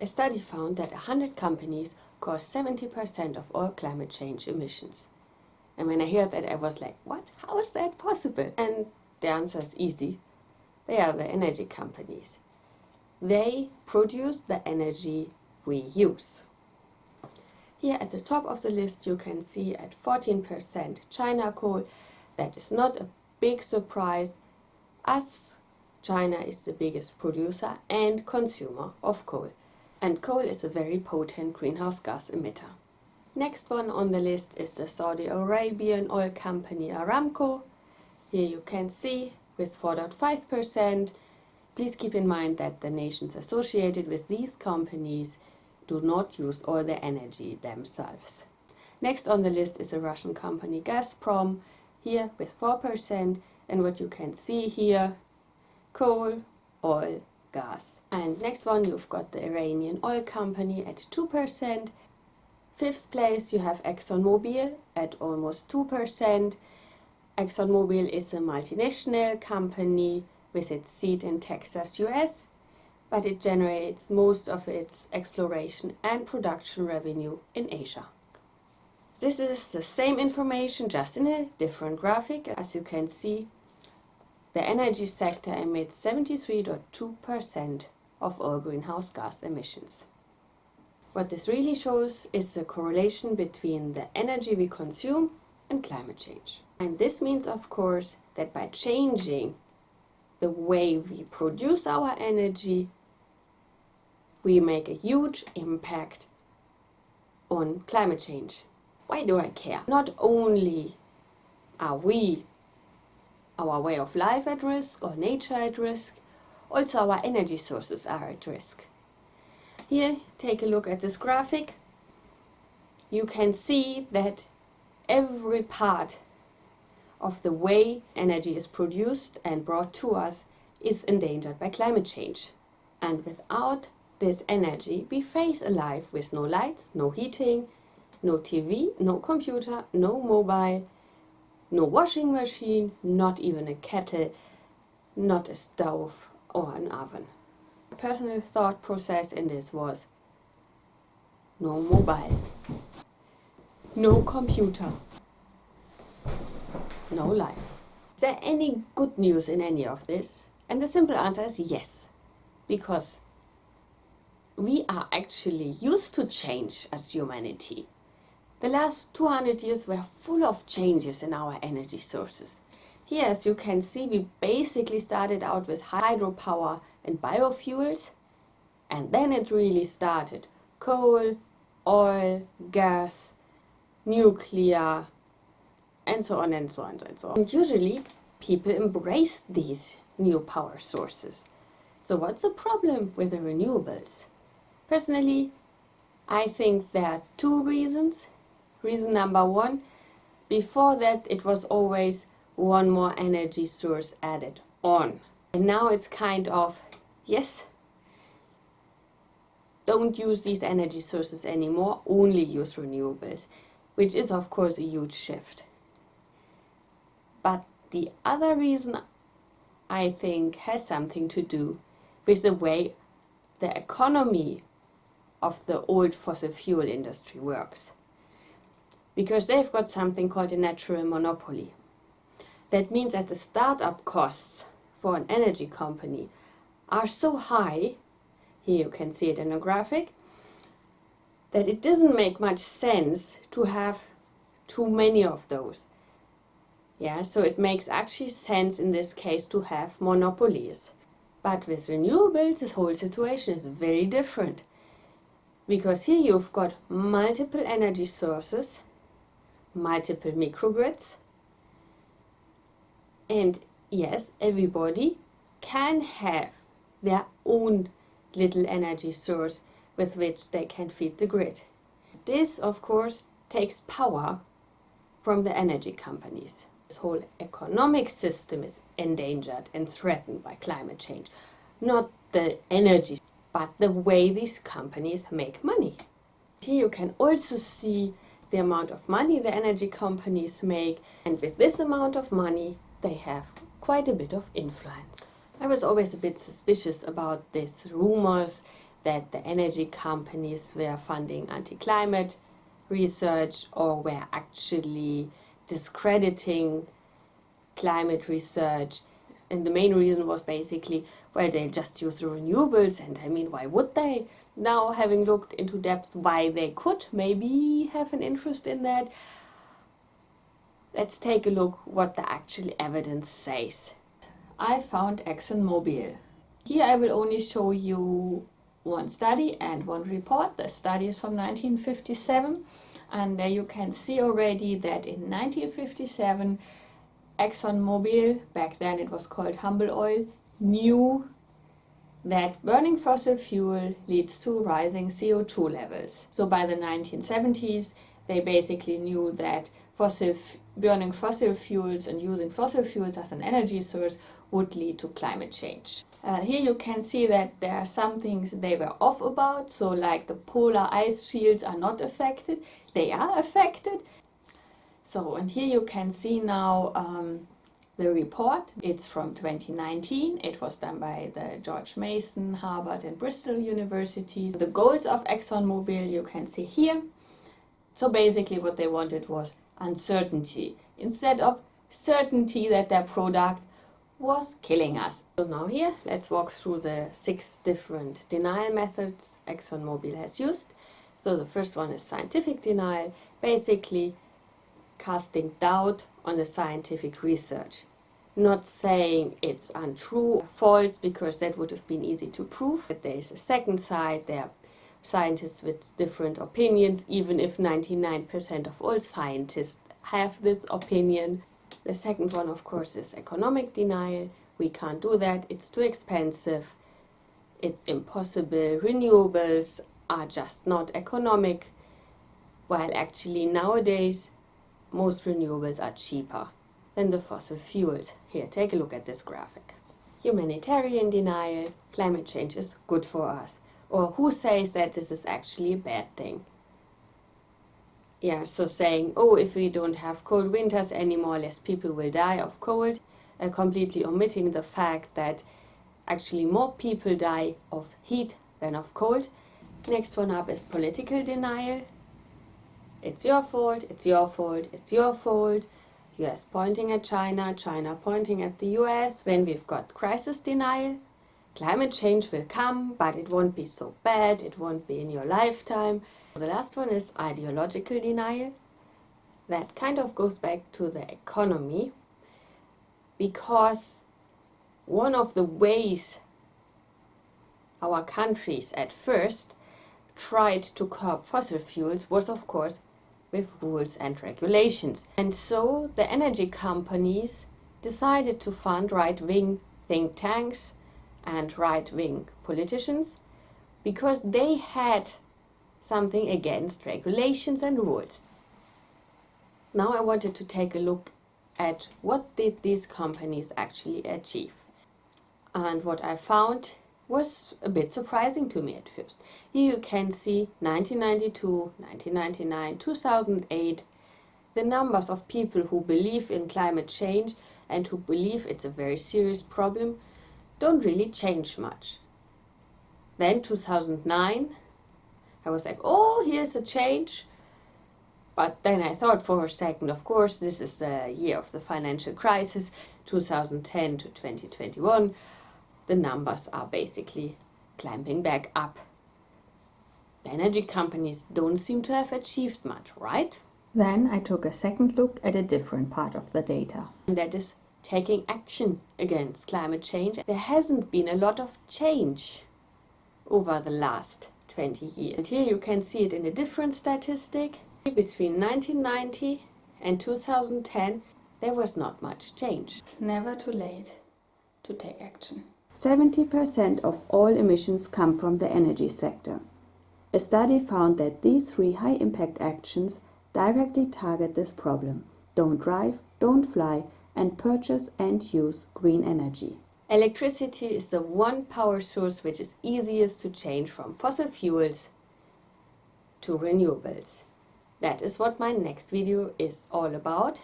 A study found that 100 companies cause 70% of all climate change emissions. And when I heard that, I was like, what? How is that possible? And the answer is easy. They are the energy companies. They produce the energy we use. Here at the top of the list you can see at 14% China coal. That is not a big surprise, as China is the biggest producer and consumer of coal. And coal is a very potent greenhouse gas emitter. Next one on the list is the Saudi Arabian oil company Aramco. Here you can see with 4.5%. Please keep in mind that the nations associated with these companies do not use all the energy themselves. Next on the list is a Russian company Gazprom, here with 4%, and what you can see here, coal, oil, gas. And next one you've got the Iranian oil company at 2%. Fifth place you have ExxonMobil at almost 2%. ExxonMobil is a multinational company with its seat in Texas, US, but it generates most of its exploration and production revenue in Asia. This is the same information, just in a different graphic. As you can see, the energy sector emits 73.2% of all greenhouse gas emissions. What this really shows is the correlation between the energy we consume and climate change. And this means, of course, that by changing the way we produce our energy, we make a huge impact on climate change. Why do I care? Not only are our way of life at risk or nature at risk, also our energy sources are at risk. Here, take a look at this graphic. You can see that every part of the way energy is produced and brought to us is endangered by climate change. And without this energy, we face a life with no lights, no heating, no TV, no computer, no mobile, no washing machine, not even a kettle, not a stove or an oven. The personal thought process in this was no mobile, no computer, no life. Is there any good news in any of this? And the simple answer is yes, because we are actually used to change as humanity. The last 200 years were full of changes in our energy sources. Here, as you can see, we basically started out with hydropower and biofuels, and then it really started. Coal, oil, gas, nuclear, and so on and so on and so on. And usually people embrace these new power sources. So what's the problem with the renewables? Personally, I think there are two reasons. Reason number one, before that it was always one more energy source added on. And now it's kind of, yes, don't use these energy sources anymore, only use renewables, which is of course a huge shift. But the other reason I think has something to do with the way the economy of the old fossil fuel industry works. Because they've got something called a natural monopoly. That means that the startup costs for an energy company are so high, here you can see it in a graphic, that it doesn't make much sense to have too many of those. Yeah, so it makes actually sense in this case to have monopolies. But with renewables, this whole situation is very different. Because here you've got multiple energy sources, multiple microgrids, and yes, everybody can have their own little energy source with which they can feed the grid. This, of course, takes power from the energy companies. This whole economic system is endangered and threatened by climate change. Not the energy, but the way these companies make money. Here you can also see the amount of money the energy companies make, and with this amount of money they have quite a bit of influence. I was always a bit suspicious about these rumors that the energy companies were funding anti-climate research or were actually discrediting climate research. And the main reason was basically, well, they just use the renewables, and I mean, why would they? Now, having looked into depth why they could maybe have an interest in that, let's take a look what the actual evidence says. I found ExxonMobil. Here I will only show you one study and one report. The study is from 1957, and there you can see already that in 1957 ExxonMobil, back then it was called Humble Oil, knew that burning fossil fuel leads to rising CO2 levels. So by the 1970s, they basically knew that burning fossil fuels and using fossil fuels as an energy source would lead to climate change. Here you can see that there are some things they were off about, so like the polar ice shields are not affected. They are affected. So, and here you can see now the report. It's from 2019. It was done by the George Mason, Harvard and Bristol universities. The goals of ExxonMobil you can see here. So basically what they wanted was uncertainty instead of certainty that their product was killing us. So now here, let's walk through the 6 different denial methods ExxonMobil has used. So the first one is scientific denial, basically casting doubt on the scientific research. Not saying it's untrue or false, because that would have been easy to prove. But there is a second side, there are scientists with different opinions, even if 99% of all scientists have this opinion. The second one, of course, is economic denial. We can't do that, it's too expensive, it's impossible, renewables are just not economic, while actually nowadays most renewables are cheaper than the fossil fuels. Here, take a look at this graphic. Humanitarian denial, climate change is good for us. Or who says that this is actually a bad thing? Yeah, so saying, oh, if we don't have cold winters anymore, less people will die of cold, completely omitting the fact that actually more people die of heat than of cold. Next one up is political denial. It's your fault, it's your fault, it's your fault. US pointing at China, China pointing at the US. Then we've got crisis denial. Climate change will come, but it won't be so bad, it won't be in your lifetime. The last one is ideological denial. That kind of goes back to the economy, because one of the ways our countries at first tried to curb fossil fuels was, of course, with rules and regulations. And so the energy companies decided to fund right-wing think tanks and right-wing politicians because they had something against regulations and rules. Now I wanted to take a look at what did these companies actually achieve. And what I found was a bit surprising to me at first. Here you can see 1992, 1999, 2008, the numbers of people who believe in climate change and who believe it's a very serious problem don't really change much. Then 2009, I was like, oh, here's a change. But then I thought for a second, of course, this is the year of the financial crisis, 2010 to 2021. The numbers are basically climbing back up. The energy companies don't seem to have achieved much, right? Then I took a second look at a different part of the data. And that is taking action against climate change. There hasn't been a lot of change over the last 20 years. And here you can see it in a different statistic. Between 1990 and 2010, there was not much change. It's never too late to take action. 70% of all emissions come from the energy sector. A study found that these 3 high-impact actions directly target this problem. Don't drive, don't fly, and purchase and use green energy. Electricity is the one power source which is easiest to change from fossil fuels to renewables. That is what my next video is all about.